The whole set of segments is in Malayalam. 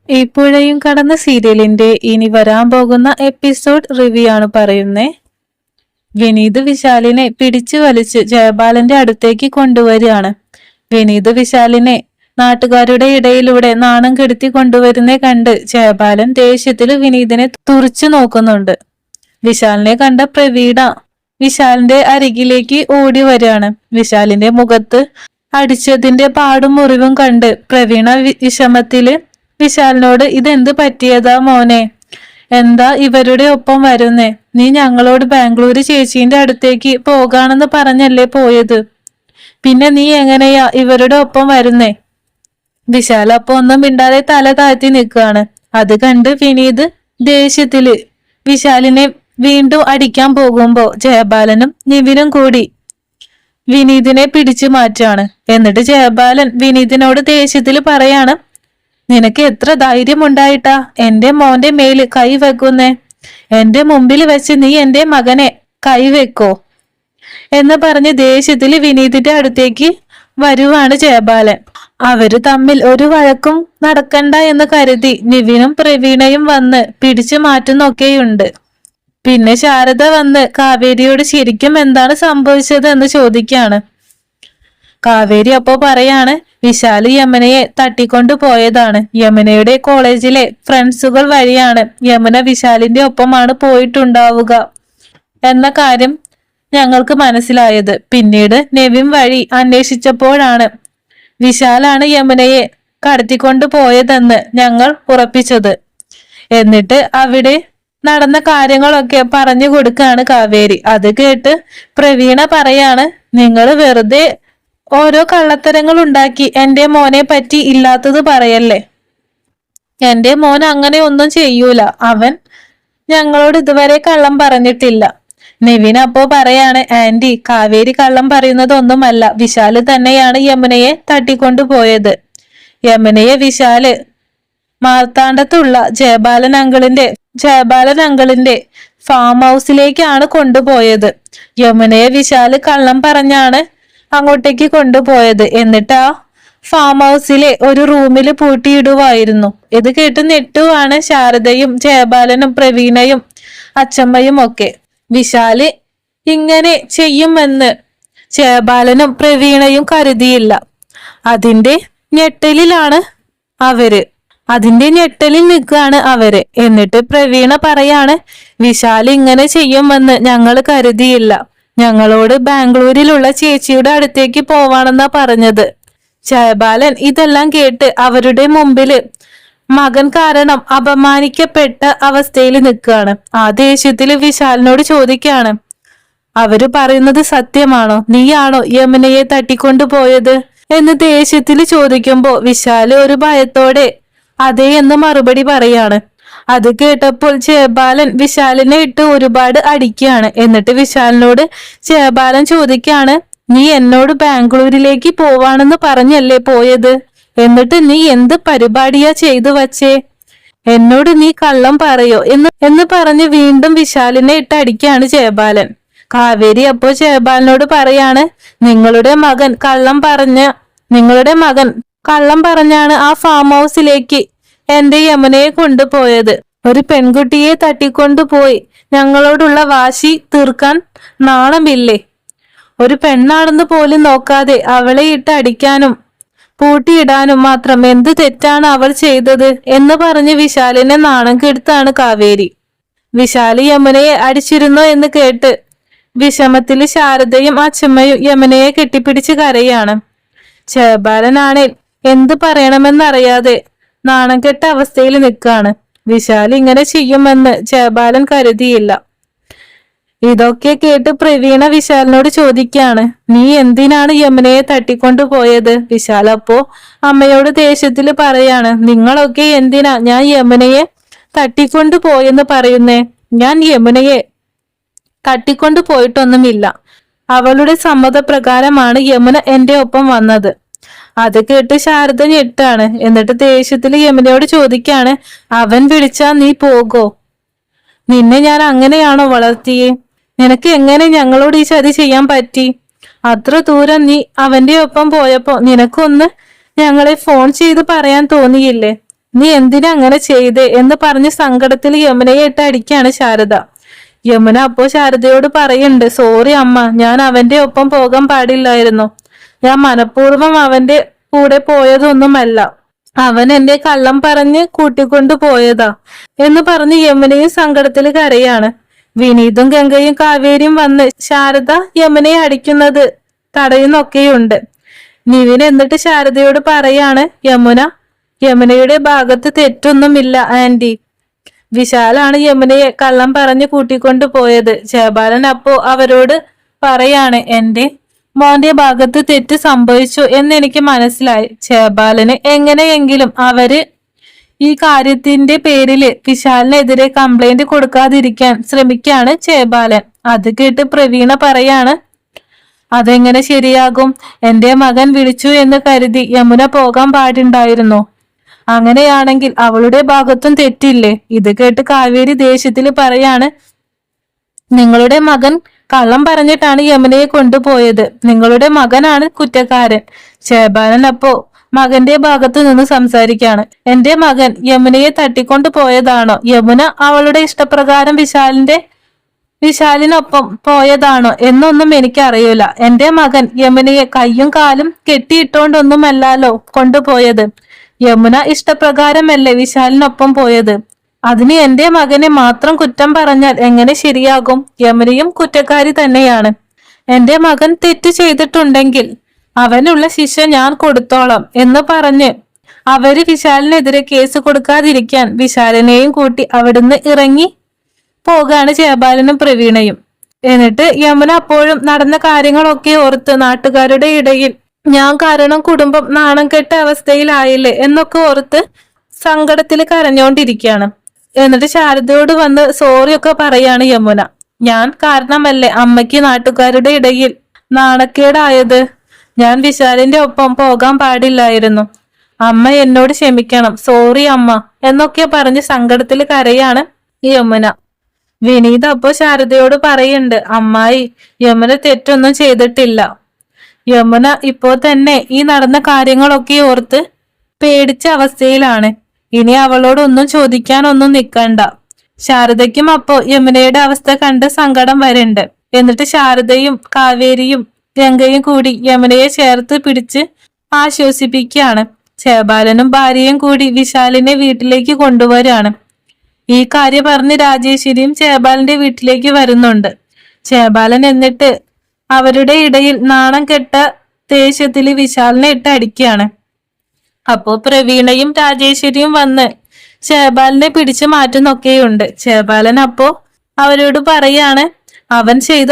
ഈ പുഴയും കടന്ന സീരിയലിന്റെ ഇനി വരാൻ പോകുന്ന എപ്പിസോഡ് റിവ്യൂ ആണ് പറയുന്നേ. വിനീത് വിശാലിനെ പിടിച്ചു വലിച്ച് ജയബാലന്റെ അടുത്തേക്ക് കൊണ്ടുവരികയാണ്. വിനീത് വിശാലിനെ നാട്ടുകാരുടെ ഇടയിലൂടെ നാണം കെടുത്തി കൊണ്ടുവരുന്നേ കണ്ട് ജയബാലൻ ദേഷ്യത്തിൽ വിനീതിനെ തുറിച്ചു നോക്കുന്നുണ്ട്. വിശാലിനെ കണ്ട പ്രവീണ വിശാലിന്റെ അരികിലേക്ക് ഓടി വരികയാണ്. വിശാലിന്റെ മുഖത്ത് അടിച്ചതിന്റെ പാടും മുറിവും കണ്ട് പ്രവീണ വിഷമത്തില് വിശാലിനോട് ഇതെന്ത് പറ്റിയതാ മോനെ, എന്താ ഇവരുടെ ഒപ്പം വരുന്നേ? നീ ഞങ്ങളോട് ബാംഗ്ലൂര് ചേച്ചീന്റെ അടുത്തേക്ക് പോകാണെന്ന് പറഞ്ഞല്ലേ പോയത്, പിന്നെ നീ എങ്ങനെയാ ഇവരുടെ ഒപ്പം വരുന്നേ? വിശാൽ അപ്പൊ ഒന്നും മിണ്ടാതെ തല താഴ്ത്തി നിൽക്കുകയാണ്. അത് കണ്ട് വിനീത് ദേഷ്യത്തില് വിശാലിനെ വീണ്ടും അടിക്കാൻ പോകുമ്പോ ജയബാലനും നിവിനും കൂടി വിനീതിനെ പിടിച്ചു മാറ്റാണ്. എന്നിട്ട് ജയബാലൻ വിനീതിനോട് ദേഷ്യത്തില് പറയാണ്, നിനക്ക് എത്ര ധൈര്യം ഉണ്ടായിട്ടാ എന്റെ മോന്റെ മേല് കൈ വെക്കുന്നേ? എന്റെ മുമ്പിൽ വെച്ച് നീ എന്റെ മകനെ കൈവെക്കോ എന്ന് പറഞ്ഞ് ദേഷ്യത്തില് വിനീതിന്റെ അടുത്തേക്ക് വരുവാണ് ജയബാലൻ. അവര് തമ്മിൽ ഒരു വഴക്കും നടക്കണ്ട എന്ന് കരുതി നിവിനും പ്രവീണയും വന്ന് പിടിച്ചു മാറ്റുന്നൊക്കെയുണ്ട്. പിന്നെ ശാരദ വന്ന് കാവേരിയോട് ശരിക്കും എന്താണ് സംഭവിച്ചത് എന്ന് ചോദിക്കാണ്. കാവേരി അപ്പോ പറയാണ്, വിശാല് യമുനയെ തട്ടിക്കൊണ്ടു പോയതാണ്. യമുനയുടെ കോളേജിലെ ഫ്രണ്ട്സുകൾ വഴിയാണ് യമുന വിശാലിന്റെ ഒപ്പമാണ് പോയിട്ടുണ്ടാവുക എന്ന കാര്യം ഞങ്ങൾക്ക് മനസ്സിലായത്. പിന്നീട് നെവിൻ വഴി അന്വേഷിച്ചപ്പോഴാണ് വിശാലാണ് യമുനയെ കടത്തിക്കൊണ്ടു പോയതെന്ന് ഞങ്ങൾ ഉറപ്പിച്ചത്. എന്നിട്ട് അവിടെ നടന്ന കാര്യങ്ങളൊക്കെ പറഞ്ഞു കൊടുക്കാണ് കാവേരി. അത് കേട്ട് പ്രവീണ പറയാണ്, നിങ്ങൾ വെറുതെ ഓരോ കള്ളത്തരങ്ങൾ ഉണ്ടാക്കി എന്റെ മോനെ പറ്റി ഇല്ലാത്തത് പറയല്ലേ. എന്റെ മോൻ അങ്ങനെ ഒന്നും ചെയ്യൂല, അവൻ ഞങ്ങളോട് ഇതുവരെ കള്ളം പറഞ്ഞിട്ടില്ല. നിവിൻ അപ്പോ പറയാണ്, ആന്റി കാവേരി കള്ളം പറയുന്നതൊന്നുമല്ല, വിശാല് തന്നെയാണ് യമുനയെ തട്ടിക്കൊണ്ടു പോയത്. യമുനയെ വിശാല് മാർത്താണ്ഡത്തുള്ള ജയബാലൻ അങ്കിളിന്റെ ഫാം ഹൗസിലേക്കാണ് കൊണ്ടുപോയത്. യമുനയെ വിശാല് കള്ളം പറഞ്ഞാണ് അങ്ങോട്ടേക്ക് കൊണ്ടുപോയത്. എന്നിട്ട് ആ ഫാം ഹൗസിലെ ഒരു റൂമിൽ പൂട്ടിയിടുവായിരുന്നു. ഇത് കേട്ട് നെട്ടുവാണ് ശാരദയും ജയബാലനും പ്രവീണയും അച്ചമ്മയും ഒക്കെ. വിശാല് ഇങ്ങനെ ചെയ്യുമെന്ന് ജയബാലനും പ്രവീണയും കരുതിയില്ല. അതിന്റെ ഞെട്ടലിൽ നിൽക്കുകയാണ് അവര്. എന്നിട്ട് പ്രവീണ പറയാണ്, വിശാൽ ഇങ്ങനെ ചെയ്യുമെന്ന് ഞങ്ങൾ കരുതിയില്ല. ഞങ്ങളോട് ബാംഗ്ലൂരിലുള്ള ചേച്ചിയുടെ അടുത്തേക്ക് പോവാണെന്നാ പറഞ്ഞത്. ജയബാലൻ ഇതെല്ലാം കേട്ട് അവരുടെ മുമ്പില് മകൻ കാരണം അപമാനിക്കപ്പെട്ട അവസ്ഥയിൽ നിൽക്കുകയാണ്. ആ ദേഷ്യത്തില് വിശാലിനോട് ചോദിക്കാണ്, അവര് പറയുന്നത് സത്യമാണോ? നീയാണോ യമുനയെ തട്ടിക്കൊണ്ടു പോയത് എന്ന് ദേഷ്യത്തില് ചോദിക്കുമ്പോ വിശാല് ഒരു ഭയത്തോടെ അതെ എന്ന് മറുപടി പറയാണ്. അത് കേട്ടപ്പോൾ ജയബാലൻ വിശാലിനെ ഇട്ട് ഒരുപാട് അടിക്കുകയാണ്. എന്നിട്ട് വിശാലിനോട് ജയബാലൻ ചോദിക്കാണ്, നീ എന്നോട് ബാംഗ്ലൂരിലേക്ക് പോവാണെന്ന് പറഞ്ഞല്ലേ പോയത്, എന്നിട്ട് നീ എന്ത് പരിപാടിയാ ചെയ്തു വച്ചേ? എന്നോട് നീ കള്ളം പറയോ എന്ന് പറഞ്ഞ് വീണ്ടും വിശാലിനെ ഇട്ട് അടിക്കുകയാണ് ജയബാലൻ. കാവേരി അപ്പോ ജയബാലനോട് പറയാണ്, നിങ്ങളുടെ മകൻ കള്ളം പറഞ്ഞാണ് ആ ഫാം ഹൗസിലേക്ക് എന്റെ യമുനയെ കൊണ്ടുപോയത്. ഒരു പെൺകുട്ടിയെ തട്ടിക്കൊണ്ടുപോയി ഞങ്ങളോടുള്ള വാശി തീർക്കാൻ നാണമില്ലേ? ഒരു പെണ്ണാണെന്ന് പോലും നോക്കാതെ അവളെ ഇട്ട് അടിക്കാനും പൂട്ടിയിടാനും മാത്രം എന്ത് തെറ്റാണ് അവൾ ചെയ്തത് എന്ന് പറഞ്ഞ് വിശാലിനെ നാണം കെടുത്താണ് കാവേരി. വിശാല് യമുനയെ അടിച്ചിരുന്നോ എന്ന് കേട്ട് വിഷമത്തില് ശാരദയും അച്ചമ്മയും യമുനയെ കെട്ടിപ്പിടിച്ച് കരയാണ്. ജയബാലനാണേൽ എന്ത് പറയണമെന്നറിയാതെ നാണം കെട്ട അവസ്ഥയിൽ നിൽക്കാണ്. വിശാൽ ഇങ്ങനെ ചെയ്യുമെന്ന് ജയബാലൻ കരുതിയില്ല. ഇതൊക്കെ കേട്ട് പ്രവീണ വിശാലിനോട് ചോദിക്കാണ്, നീ എന്തിനാണ് യമുനയെ തട്ടിക്കൊണ്ടു പോയത്? വിശാൽ അപ്പോ അമ്മയോട് ദേഷ്യത്തില് പറയാണ്, നിങ്ങളൊക്കെ എന്തിനാ ഞാൻ യമുനയെ തട്ടിക്കൊണ്ടു പോയെന്ന് പറയുന്നേ? ഞാൻ യമുനയെ തട്ടിക്കൊണ്ടു പോയിട്ടൊന്നുമില്ല. അവളുടെ സമ്മതപ്രകാരമാണ് യമുന എന്റെ ഒപ്പം വന്നത്. അത് കേട്ട് ശാരദ ഞെട്ടാണ്. എന്നിട്ട് ദേഷ്യത്തില് യമുനയോട് ചോദിക്കാണ്, അവൻ വിളിച്ചാ നീ പോകോ? നിന്നെ ഞാൻ അങ്ങനെയാണോ വളർത്തിയേ? നിനക്ക് എങ്ങനെ ഞങ്ങളോട് ഈ ചതി ചെയ്യാൻ പറ്റി? അത്ര ദൂരം നീ അവന്റെ ഒപ്പം പോയപ്പോ നിനക്കൊന്ന് ഞങ്ങളെ ഫോൺ ചെയ്ത് പറയാൻ തോന്നിയില്ലേ? നീ എന്തിനാ അങ്ങനെ ചെയ്തേ എന്ന് പറഞ്ഞ് സങ്കടത്തിൽ യമുനയെ ഇട്ട് അടിക്കാണ് ശാരദ. യമുന അപ്പോ ശാരദയോട് പറയുന്നുണ്ട്, സോറി അമ്മ, ഞാൻ അവന്റെ ഒപ്പം പോകാൻ പാടില്ലായിരുന്നു. ഞാൻ മനഃപൂർവ്വം അവന്റെ കൂടെ പോയതൊന്നുമല്ല. അവൻ എന്റെ കള്ളം പറഞ്ഞ് കൂട്ടിക്കൊണ്ടു പോയതാ എന്ന് പറഞ്ഞ് യമുനയും സങ്കടത്തിൽ കരയാണ്. വിനീതും ഗംഗയും കാവേരിയും വന്ന് ശാരദ യമുനയെ അടിക്കുന്നത് തടയുന്നൊക്കെയുണ്ട്. നിവിൻ എന്നിട്ട് ശാരദയോട് പറയാണ്, യമുനയുടെ ഭാഗത്ത് തെറ്റൊന്നുമില്ല ആന്റി. വിശാലാണ് യമുനയെ കള്ളം പറഞ്ഞ് കൂട്ടിക്കൊണ്ടു പോയത്. ജയബാലൻ അപ്പോ അവരോട് പറയാണ്, എന്റെ മോന്റെ ഭാഗത്ത് തെറ്റ് സംഭവിച്ചു എന്നെനിക്ക് മനസ്സിലായി. ജയബാലന് എങ്ങനെയെങ്കിലും അവര് ഈ കാര്യത്തിന്റെ പേരില് വിശാലിനെതിരെ കംപ്ലൈന്റ് കൊടുക്കാതിരിക്കാൻ ശ്രമിക്കാണ് ജയബാലൻ. അത് കേട്ട് പ്രവീണ പറയാണ്, അതെങ്ങനെ ശരിയാകും? എന്റെ മകൻ വിളിച്ചു എന്ന് കരുതി യമുന പോകാൻ പാടുണ്ടായിരുന്നു. അങ്ങനെയാണെങ്കിൽ അവളുടെ ഭാഗത്തും തെറ്റില്ലേ? ഇത് കേട്ട് കാവേരി ദേഷ്യത്തിൽ പറയാണ്, നിങ്ങളുടെ മകൻ കള്ളം പറഞ്ഞിട്ടാണ് യമുനയെ കൊണ്ടുപോയത്. നിങ്ങളുടെ മകനാണ് കുറ്റക്കാരൻ. ജയബാലൻ അപ്പോ മകന്റെ ഭാഗത്തു നിന്ന് സംസാരിക്കാണ്. എന്റെ മകൻ യമുനയെ തട്ടിക്കൊണ്ടു പോയതാണോ? യമുന അവളുടെ ഇഷ്ടപ്രകാരം വിശാലിനൊപ്പം പോയതാണോ എന്നൊന്നും എനിക്കറിയില്ല. എന്റെ മകൻ യമുനയെ കയ്യും കാലും കെട്ടിയിട്ടോണ്ടൊന്നുമല്ലല്ലോ കൊണ്ടുപോയത്. യമുന ഇഷ്ടപ്രകാരമല്ലേ വിശാലിനൊപ്പം പോയത്. അതിന് എന്റെ മകനെ മാത്രം കുറ്റം പറഞ്ഞാൽ എങ്ങനെ ശരിയാകും? യമുനയും കുറ്റക്കാരി തന്നെയാണ്. എന്റെ മകൻ തെറ്റ് ചെയ്തിട്ടുണ്ടെങ്കിൽ അവനുള്ള ശിക്ഷ ഞാൻ കൊടുത്തോളാം എന്ന് പറഞ്ഞ് അവര് വിശാലിനെതിരെ കേസ് കൊടുക്കാതിരിക്കാൻ വിശാലിനെയും കൂട്ടി അവിടുന്ന് ഇറങ്ങി പോകാണ് ജയബാലനും പ്രവീണയും. എന്നിട്ട് യമുന അപ്പോഴും നടന്ന കാര്യങ്ങളൊക്കെ ഓർത്ത് നാട്ടുകാരുടെ ഇടയിൽ ഞാൻ കാരണം കുടുംബം നാണം കെട്ട അവസ്ഥയിലായില്ലേ എന്നൊക്കെ ഓർത്ത് സങ്കടത്തിൽ കരഞ്ഞോണ്ടിരിക്കുകയാണ്. എന്നിട്ട് ശാരദയോട് വന്ന് സോറിയൊക്കെ പറയാണ് യമുന. ഞാൻ കാരണമല്ലേ അമ്മയ്ക്ക് നാട്ടുകാരുടെ ഇടയിൽ നാണക്കേടായത്. ഞാൻ വിശാലിന്റെ ഒപ്പം പോകാൻ പാടില്ലായിരുന്നു. അമ്മ എന്നോട് ക്ഷമിക്കണം, സോറി അമ്മ എന്നൊക്കെ പറഞ്ഞ് സങ്കടത്തിൽ കരയാണ് യമുന. വിനീത് അപ്പോ ശാരദയോട് പറയുന്നുണ്ട്, അമ്മായി, യമുന തെറ്റൊന്നും ചെയ്തിട്ടില്ല. യമുന ഇപ്പോ തന്നെ ഈ നടന്ന കാര്യങ്ങളൊക്കെ ഓർത്ത് പേടിച്ച അവസ്ഥയിലാണ്. ഇനി അവളോടൊന്നും ചോദിക്കാനൊന്നും നിൽക്കണ്ട. ശാരദയ്ക്കും അപ്പോ യമുനയുടെ അവസ്ഥ കണ്ട് സങ്കടം വരുന്നുണ്ട്. എന്നിട്ട് ശാരദയും കാവേരിയും ഗംഗയും കൂടി യമുനയെ ചേർത്ത് പിടിച്ച് ആശ്വസിപ്പിക്കുകയാണ്. ജയബാലനും ഭാര്യയും കൂടി വിശാലിനെ വീട്ടിലേക്ക് കൊണ്ടുവരാണ്. ഈ കാര്യം പറഞ്ഞ് രാജേശ്വരിയും ജയബാലന്റെ വീട്ടിലേക്ക് വരുന്നുണ്ട്. ജയബാലൻ എന്നിട്ട് അവരുടെ ഇടയിൽ നാണം കെട്ട ദേഷ്യത്തില് വിശാലിനെ ഇട്ട് അടിക്കുകയാണ്. അപ്പോ പ്രവീണയും രാജേശ്വരിയും വന്ന് ജയബാലനെ പിടിച്ചു മാറ്റുന്നൊക്കെയുണ്ട്. ജയബാലൻ അപ്പോ അവരോട് പറയാണ്, അവൻ ചെയ്ത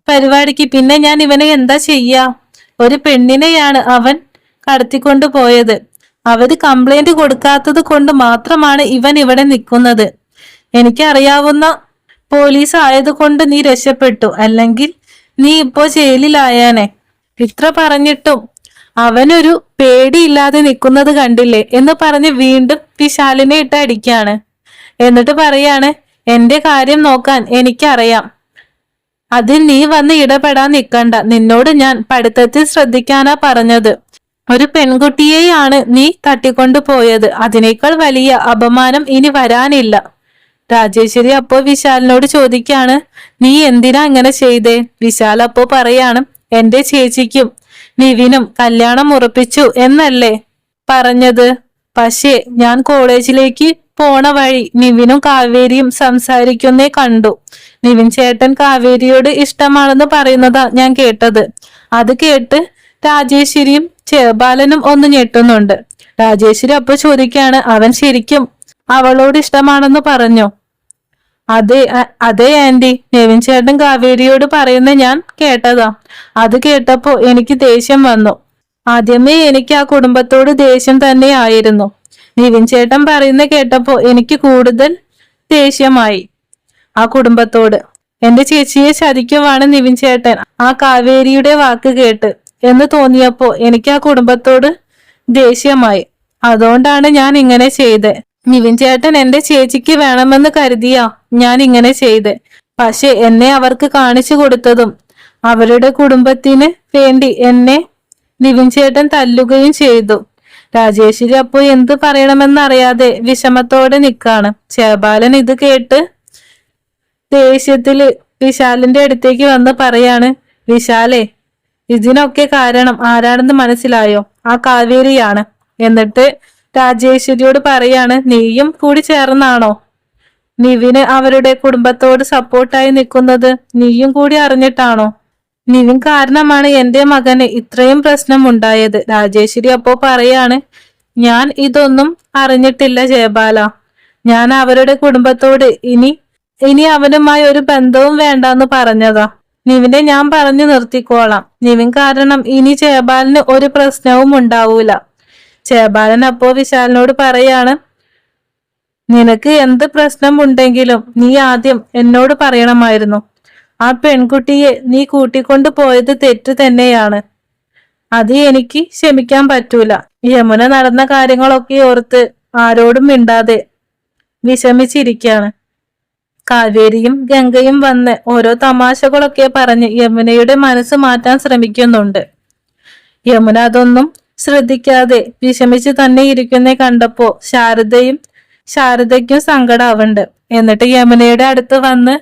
പരിപാടിക്ക് പിന്നെ ഞാൻ ഇവനെ എന്താ ചെയ്യാ? ഒരു പെണ്ണിനെയാണ് അവൻ കടത്തിക്കൊണ്ടു പോയത്. അവര് കംപ്ലൈന്റ് കൊടുക്കാത്തത് കൊണ്ട് മാത്രമാണ് ഇവൻ ഇവിടെ നിൽക്കുന്നത്. എനിക്കറിയാവുന്ന പോലീസ് ആയതുകൊണ്ട് നീ രക്ഷപ്പെട്ടു, അല്ലെങ്കിൽ നീ ഇപ്പോ ജയിലിലായാനെ. ഇത്ര പറഞ്ഞിട്ടും അവനൊരു പേടിയില്ലാതെ നിൽക്കുന്നത് കണ്ടില്ലേ എന്ന് പറഞ്ഞ് വീണ്ടും വിശാലിനെ ഇട്ട് അടിക്കാണ്. എന്നിട്ട് പറയാണ്, എന്റെ കാര്യം നോക്കാൻ എനിക്കറിയാം. അതിൽ നീ വന്ന് ഇടപെടാൻ നിൽക്കണ്ട. നിന്നോട് ഞാൻ പഠിത്തത്തിൽ ശ്രദ്ധിക്കാനാ പറഞ്ഞത്. ഒരു പെൺകുട്ടിയെയാണ് നീ തട്ടിക്കൊണ്ടു പോയത്. അതിനേക്കാൾ വലിയ അപമാനം ഇനി വരാനില്ല. രാജേശ്വരി അപ്പോ വിശാലിനോട് ചോദിക്കാണ്, നീ എന്തിനാ ഇങ്ങനെ ചെയ്തേ? വിശാൽ അപ്പോ പറയാണ്, എന്റെ ചേച്ചിക്കും നിവിനും കല്യാണം ഉറപ്പിച്ചു എന്നല്ലേ പറഞ്ഞത്. പക്ഷേ ഞാൻ കോളേജിലേക്ക് പോണ വഴി നിവിനും കാവേരിയും സംസാരിക്കുന്നേ കണ്ടു. നിവിൻ ചേട്ടൻ കാവേരിയോട് ഇഷ്ടമാണെന്ന് പറയുന്നതാ ഞാൻ കേട്ടത്. അത് കേട്ട് രാജേശ്വരിയും ജയബാലനും ഒന്ന് ഞെട്ടുന്നുണ്ട്. രാജേശ്വരി അപ്പൊ ചോദിക്കാണ്, അവൻ ശരിക്കും അവളോട് ഇഷ്ടമാണെന്ന് പറഞ്ഞോ? അതെ ആന്റി, നിവിൻ ചേട്ടൻ കാവേരിയോട് പറയുന്ന ഞാൻ കേട്ടതാ. അത് കേട്ടപ്പോ എനിക്ക് ദേഷ്യം വന്നു. ആദ്യമേ എനിക്ക് ആ കുടുംബത്തോട് ദേഷ്യം തന്നെ ആയിരുന്നു. നിവിൻ ചേട്ടൻ പറയുന്ന കേട്ടപ്പോ എനിക്ക് കൂടുതൽ ദേഷ്യമായി ആ കുടുംബത്തോട്. എന്റെ ചേച്ചിയെ ചതിക്കുവാണ് നിവിൻ ചേട്ടൻ ആ കാവേരിയുടെ വാക്ക് കേട്ട് എന്ന് തോന്നിയപ്പോ എനിക്ക് ആ കുടുംബത്തോട് ദേഷ്യമായി. അതുകൊണ്ടാണ് ഞാൻ ഇങ്ങനെ ചെയ്തത്. നിവിൻ ചേട്ടൻ എന്റെ ചേച്ചിക്ക് വേണമെന്ന് കരുതിയാ ഞാൻ ഇങ്ങനെ ചെയ്ത്. പക്ഷെ എന്നെ അവർക്ക് കാണിച്ചു കൊടുത്തതും അവരുടെ കുടുംബത്തിന് വേണ്ടി എന്നെ നിവിൻ ചേട്ടൻ തല്ലുകയും ചെയ്തു. രാജേശ്വരി അപ്പോ എന്ത് പറയണമെന്നറിയാതെ വിഷമത്തോടെ നിൽക്കാണ്. ജയബാലൻ ഇത് കേട്ട് ദേഷ്യത്തില് വിശാലിന്റെ അടുത്തേക്ക് വന്ന് പറയാണ്, വിശാലേ, ഇതിനൊക്കെ കാരണം ആരാണെന്ന് മനസ്സിലായോ? ആ കാവേരിയാണ്. എന്നിട്ട് രാജേശ്വരിയോട് പറയാണ്, നീയും കൂടി ചേർന്നാണോ നിവിന് അവരുടെ കുടുംബത്തോട് സപ്പോർട്ടായി നിൽക്കുന്നത്? നീയും കൂടി അറിഞ്ഞിട്ടാണോ? നിവിൻ കാരണമാണ് എന്റെ മകന് ഇത്രയും പ്രശ്നം ഉണ്ടായത്. രാജേശ്വരി അപ്പോ പറയാണ്, ഞാൻ ഇതൊന്നും അറിഞ്ഞിട്ടില്ല ജയബാല. ഞാൻ അവരുടെ കുടുംബത്തോട് ഇനി അവനുമായി ഒരു ബന്ധവും വേണ്ടെന്ന് പറഞ്ഞതാ. നിവിനെ ഞാൻ പറഞ്ഞു നിർത്തിക്കോളാം. നിവിൻ കാരണം ഇനി ജയബാലന് ഒരു പ്രശ്നവും ഉണ്ടാവൂല. ജയബാലൻ അപ്പോ വിശാലിനോട് പറയാണ്, നിനക്ക് എന്ത് പ്രശ്നം ഉണ്ടെങ്കിലും നീ ആദ്യം എന്നോട് പറയണമായിരുന്നു. ആ പെൺകുട്ടിയെ നീ കൂട്ടിക്കൊണ്ടു പോയത് തെറ്റ് തന്നെയാണ്. അത് എനിക്ക് ക്ഷമിക്കാൻ പറ്റൂല. യമുന നടന്ന കാര്യങ്ങളൊക്കെ ഓർത്ത് ആരോടും മിണ്ടാതെ വിഷമിച്ചിരിക്കാണ്. കാവേരിയും ഗംഗയും വന്ന് ഓരോ തമാശകളൊക്കെ പറഞ്ഞ് യമുനയുടെ മനസ്സ് മാറ്റാൻ ശ്രമിക്കുന്നുണ്ട്. യമുന അതൊന്നും ശ്രദ്ധിക്കാതെ വിഷമിച്ച് തന്നെ ഇരിക്കുന്നേ കണ്ടപ്പോ ശാരദയ്ക്കും സങ്കടാവുന്നുണ്ട്. എന്നിട്ട് യമുനയുടെ അടുത്ത് വന്ന്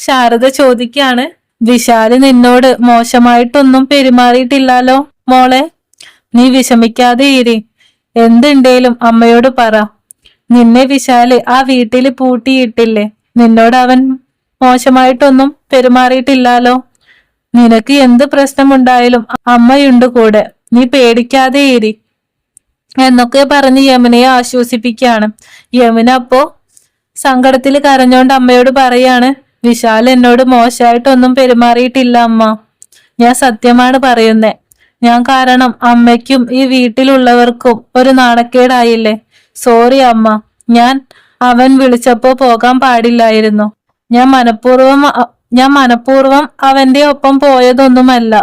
ശാരദ ചോദിക്കാണ്, വിശാല് നിന്നോട് മോശമായിട്ടൊന്നും പെരുമാറിയിട്ടില്ലല്ലോ മോളെ? നീ വിഷമിക്കാതെ ഇരി. എന്തുണ്ടേലും അമ്മയോട് പറ. നിന്നെ വിശാല് ആ വീട്ടില് പൂട്ടിയിട്ടില്ലേ? നിന്നോട് അവൻ മോശമായിട്ടൊന്നും പെരുമാറിയിട്ടില്ലല്ലോ. നിനക്ക് എന്ത് പ്രശ്നമുണ്ടായാലും അമ്മയുണ്ട് കൂടെ. നീ പേടിക്കാതെ ഇരി എന്നൊക്കെ പറഞ്ഞ് യമുനയെ ആശ്വസിപ്പിക്കുകയാണ്. യമുന അപ്പോ സങ്കടത്തിൽ കരഞ്ഞോണ്ട് അമ്മയോട് പറയാണ്, വിശാൽ എന്നോട് മോശമായിട്ടൊന്നും പെരുമാറിയിട്ടില്ല അമ്മ. ഞാൻ സത്യമാണ് പറയുന്നേ. ഞാൻ കാരണം അമ്മയ്ക്കും ഈ വീട്ടിലുള്ളവർക്കും ഒരു നാണക്കേടായില്ലേ? സോറി അമ്മ. ഞാൻ അവൻ വിളിച്ചപ്പോ പോകാൻ പാടില്ലായിരുന്നു. ഞാൻ മനഃപൂർവ്വം അവന്റെ ഒപ്പം പോയതൊന്നുമല്ല.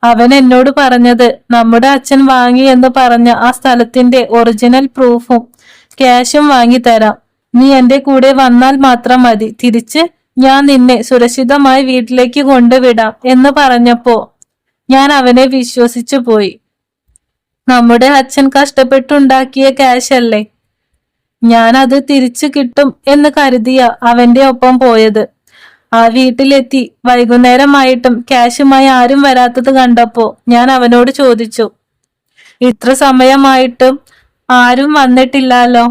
അവൻ എന്നോട് പറഞ്ഞത് നമ്മുടെ അച്ഛൻ വാങ്ങി എന്ന് പറഞ്ഞ ആ സ്ഥലത്തിന്റെ ഒറിജിനൽ പ്രൂഫും ക്യാഷും വാങ്ങി തരാം. നീ എന്റെ കൂടെ വന്നാൽ മാത്രം മതി. തിരിച്ച് ഞാൻ നിന്നെ സുരക്ഷിതമായി വീട്ടിലേക്ക് കൊണ്ടുവിടാം എന്ന് പറഞ്ഞപ്പോ ഞാൻ അവനെ വിശ്വസിച്ചു പോയി. നമ്മുടെ അച്ഛൻ കഷ്ടപ്പെട്ടുണ്ടാക്കിയ ക്യാഷ് അല്ലേ. ഞാൻ അത് തിരിച്ചു കിട്ടും എന്ന് കരുതിയ അവന്റെ ഒപ്പം പോയത്. ആ വീട്ടിലെത്തി വൈകുന്നേരമായിട്ടും ക്യാഷുമായി ആരും വരാത്തത് കണ്ടപ്പോ ഞാൻ അവനോട് ചോദിച്ചു, ഇത്ര സമയമായിട്ടും ആരും വന്നിട്ടില്ലല്ലോ.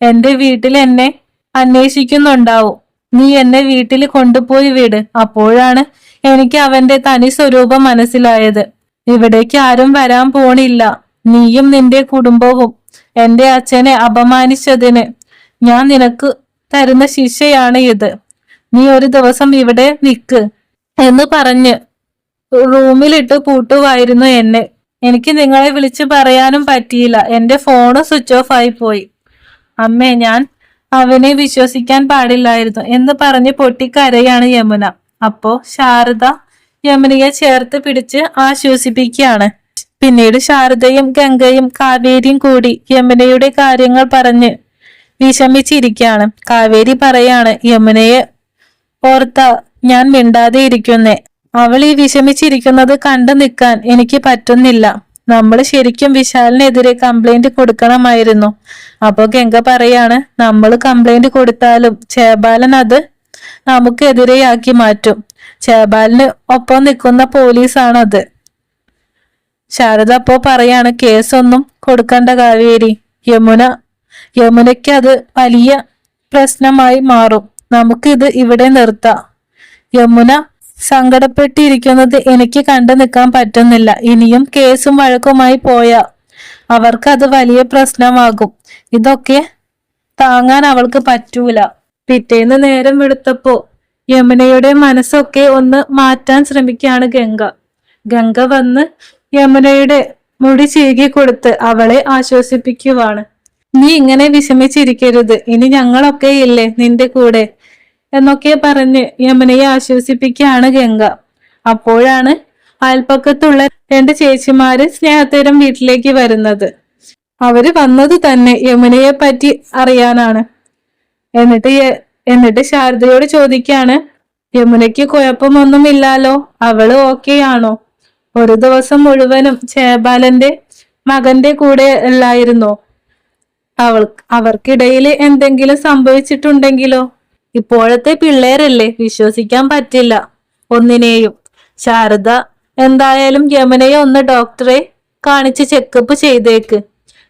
എന്റെ വീട്ടിൽ എന്നെ അന്വേഷിക്കുന്നുണ്ടാവും. നീ എന്നെ വീട്ടിൽ കൊണ്ടുപോയി വിട്. അപ്പോഴാണ് എനിക്ക് അവന്റെ തനി സ്വരൂപം മനസ്സിലായത്. ഇവിടേക്ക് ആരും വരാൻ പോണില്ല. നീയും നിന്റെ കുടുംബവും എന്റെ അച്ഛനെ അപമാനിച്ചതിന് ഞാൻ നിനക്ക് തരുന്ന ശിക്ഷയാണ് ഇത്. നീ ഒരു ദിവസം ഇവിടെ നിക്ക് എന്ന് പറഞ്ഞ് റൂമിലിട്ട് പൂട്ടുവായിരുന്നു എന്നെ. എനിക്ക് നിങ്ങളെ വിളിച്ചു പറയാനും പറ്റിയില്ല. എന്റെ ഫോണ് സ്വിച്ച് ഓഫ് ആയി പോയി. അമ്മേ, ഞാൻ അവനെ വിശ്വസിക്കാൻ പാടില്ലായിരുന്നു എന്ന് പറഞ്ഞ് പൊട്ടിക്കരയാണ് യമുന. അപ്പോ ശാരദ യമുനയെ ചേർത്ത് പിടിച്ച് ആശ്വസിപ്പിക്കുകയാണ്. പിന്നീട് ശാരദയും ഗംഗയും കാവേരിയും കൂടി യമുനയുടെ കാര്യങ്ങൾ പറഞ്ഞ് വിഷമിച്ചിരിക്കുകയാണ്. കാവേരി പറയാണ്, യമുനയെ ഓർത്ത ഞാൻ മിണ്ടാതെ ഇരിക്കുന്നേ. അവൾ ഈ വിഷമിച്ചിരിക്കുന്നത് കണ്ടു നിൽക്കാൻ എനിക്ക് പറ്റുന്നില്ല. നമ്മൾ ശരിക്കും വിശാലിനെതിരെ കംപ്ലൈന്റ് കൊടുക്കണമായിരുന്നു. അപ്പൊ ഗംഗ പറയാണ്, നമ്മൾ കംപ്ലൈന്റ് കൊടുത്താലും ജയബാലൻ അത് നമുക്കെതിരെയാക്കി മാറ്റും. ജയബാലിന് ഒപ്പം നിൽക്കുന്ന പോലീസാണത്. ശാരദ അപ്പോ പറയാണ്, കേസൊന്നും കൊടുക്കണ്ട കാവേരി. യമുനയ്ക്ക് അത് വലിയ പ്രശ്നമായി മാറും. നമുക്കിത് ഇവിടെ നിർത്താം. യമുന സങ്കടപ്പെട്ടിരിക്കുന്നത് എനിക്ക് കണ്ടു നിൽക്കാൻ പറ്റുന്നില്ല. ഇനിയും കേസും വഴക്കുമായി പോയാ അവർക്കത് വലിയ പ്രശ്നമാകും. ഇതൊക്കെ താങ്ങാൻ അവൾക്ക് പറ്റൂല. പിറ്റേന്ന് നേരം വെളുത്തപ്പോ യമുനയുടെ മനസ്സൊക്കെ ഒന്ന് മാറ്റാൻ ശ്രമിക്കുകയാണ് ഗംഗ. ഗംഗ വന്ന് യമുനയുടെ മുടി ചീകി കൊടുത്ത് അവളെ ആശ്വസിപ്പിക്കുവാണ്. നീ ഇങ്ങനെ വിഷമിച്ചിരിക്കരുത്. ഇനി ഞങ്ങളൊക്കെ ഇല്ലേ നിന്റെ കൂടെ എന്നൊക്കെ പറഞ്ഞ് യമുനയെ ആശ്വസിപ്പിക്കുകയാണ് ഗംഗ. അപ്പോഴാണ് അയൽപ്പക്കത്തുള്ള 2 ചേച്ചിമാര് സ്നേഹത്തരം വീട്ടിലേക്ക് വരുന്നത്. അവര് വന്നത് തന്നെ യമുനയെ പറ്റി അറിയാനാണ്. എന്നിട്ട് ശാരദയോട് ചോദിക്കാണ്, യമുനയ്ക്ക് കുഴപ്പമൊന്നുമില്ലാലോ? അവള് ഓക്കെ ആണോ? ഒരു ദിവസം മുഴുവനും ജയബാലന്റെ മകന്റെ കൂടെ അല്ലായിരുന്നോ? അവർക്കിടയിൽ എന്തെങ്കിലും സംഭവിച്ചിട്ടുണ്ടെങ്കിലോ? ഇപ്പോഴത്തെ പിള്ളേരല്ലേ, വിശ്വസിക്കാൻ പറ്റില്ല ഒന്നിനെയും. ശാരദ എന്തായാലും യമുനയെ ഒന്ന് ഡോക്ടറെ കാണിച്ച് ചെക്കപ്പ് ചെയ്തേക്ക്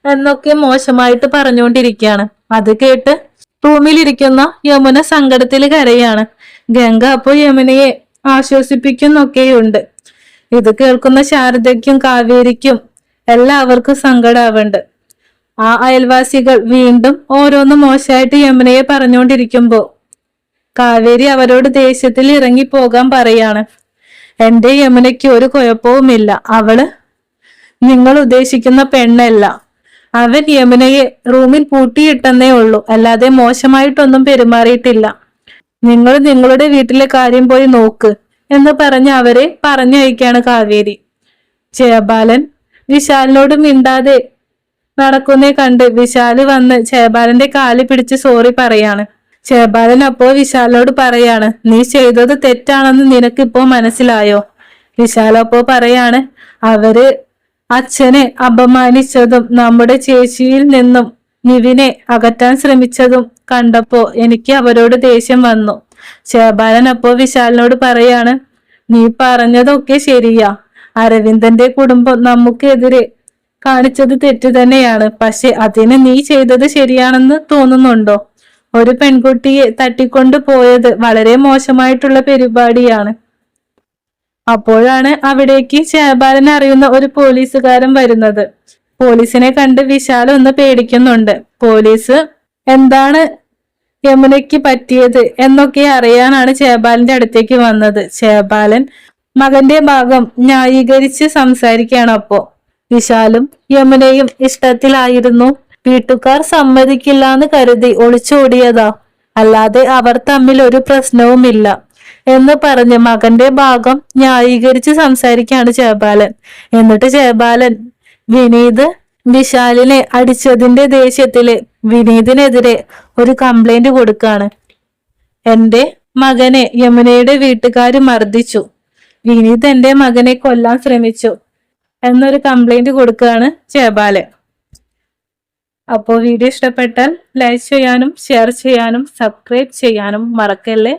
എന്നൊക്കെ മോശമായിട്ട് പറഞ്ഞുകൊണ്ടിരിക്കുകയാണ്. അത് കേട്ട് റൂമിലിരിക്കുന്ന യമുന സങ്കടത്തിൽ കരയാണ്. ഗംഗ അപ്പോൾ യമുനയെ ആശ്വസിപ്പിക്കുന്നൊക്കെയുണ്ട്. ഇത് കേൾക്കുന്ന ശാരദയ്ക്കും കാവേരിക്കും എല്ലാവർക്കും സങ്കടാവുണ്ട്. ആ അയൽവാസികൾ വീണ്ടും ഓരോന്ന് മോശമായിട്ട് യമുനയെ പറഞ്ഞുകൊണ്ടിരിക്കുമ്പോ കാവേരി അവരോട് ദേഷ്യത്തിൽ ഇറങ്ങി പോകാൻ പറയാണ്. എന്റെ യമുനയ്ക്ക് ഒരു കുഴപ്പവുമില്ല. അവള് നിങ്ങൾ ഉദ്ദേശിക്കുന്ന പെണ്ണല്ല. അവൻ യമുനയെ റൂമിൽ പൂട്ടിയിട്ടെന്നേ ഉള്ളൂ, അല്ലാതെ മോശമായിട്ടൊന്നും പെരുമാറിയിട്ടില്ല. നിങ്ങൾ നിങ്ങളുടെ വീട്ടിലെ കാര്യം പോയി നോക്ക് എന്ന് പറഞ്ഞ് അവരെ പറഞ്ഞയക്കാണ് കാവേരി. ജയബാലൻ വിശാലിനോട് മിണ്ടാതെ നടക്കുന്നേ കണ്ട് വിശാല് വന്ന് ജയബാലന്റെ കാല് പിടിച്ച് സോറി പറയാണ്. ജയബാലൻ അപ്പോ വിശാലിനോട് പറയാണ്, നീ ചെയ്തത് തെറ്റാണെന്ന് നിനക്കിപ്പോ മനസ്സിലായോ? വിശാൽ അപ്പോ പറയാണ്, അവര് അച്ഛനെ അപമാനിച്ചതും നമ്മുടെ ചേച്ചിയിൽ നിന്നും നിവിനെ അകറ്റാൻ ശ്രമിച്ചതും കണ്ടപ്പോ എനിക്ക് അവരോട് ദേഷ്യം വന്നു. ജയബാലൻ അപ്പോ വിശാലിനോട് പറയാണ്, നീ പറഞ്ഞതൊക്കെ ശരിയാ. അരവിന്ദന്റെ കുടുംബം നമുക്കെതിരെ കാണിച്ചത് തെറ്റ് തന്നെയാണ്. പക്ഷെ അതിന് നീ ചെയ്തത് ശരിയാണെന്ന് തോന്നുന്നുണ്ടോ? ഒരു പെൺകുട്ടിയെ തട്ടിക്കൊണ്ടു പോയത് വളരെ മോശമായിട്ടുള്ള പരിപാടിയാണ്. അപ്പോഴാണ് അവിടേക്ക് ജയബാലൻ അറിയുന്ന ഒരു പോലീസുകാരൻ വരുന്നത്. പോലീസിനെ കണ്ട് വിശാൽ ഒന്ന് പേടിക്കുന്നുണ്ട്. പോലീസ് എന്താണ് യമുനയ്ക്ക് പറ്റിയത് എന്നൊക്കെ അറിയാനാണ് ജയബാലന്റെ അടുത്തേക്ക് വന്നത്. ജയബാലൻ മകന്റെ ഭാഗം ന്യായീകരിച്ച് സംസാരിക്കുകയാണ്. അപ്പോ വിശാലും യമുനയും ഇഷ്ടത്തിലായിരുന്നു. വീട്ടുകാർ സമ്മതിക്കില്ല എന്ന് കരുതി ഒളിച്ചോടിയതാ, അല്ലാതെ അവർ തമ്മിൽ ഒരു പ്രശ്നവുമില്ല എന്ന് പറഞ്ഞ് മകന്റെ ഭാഗം ന്യായീകരിച്ച് സംസാരിക്കുകയാണ് ജയബാലൻ. എന്നിട്ട് ജയബാലൻ വിനീത് വിശാലിനെ അടിച്ചതിന്റെ ദേഷ്യത്തില് വിനീതിനെതിരെ ഒരു കംപ്ലൈന്റ് കൊടുക്കാണ്. എന്റെ മകനെ യമുനയുടെ വീട്ടുകാര് മർദ്ദിച്ചു, വിനീത് എന്റെ മകനെ കൊല്ലാൻ ശ്രമിച്ചു എന്നൊരു കംപ്ലൈന്റ് കൊടുക്കുകയാണ് ജയബാലൻ. അപ്പോൾ വീഡിയോ ഇഷ്ടപ്പെട്ടാൽ ലൈക്ക് ചെയ്യാനും ഷെയർ ചെയ്യാനും സബ്സ്ക്രൈബ് ചെയ്യാനും മറക്കല്ലേ.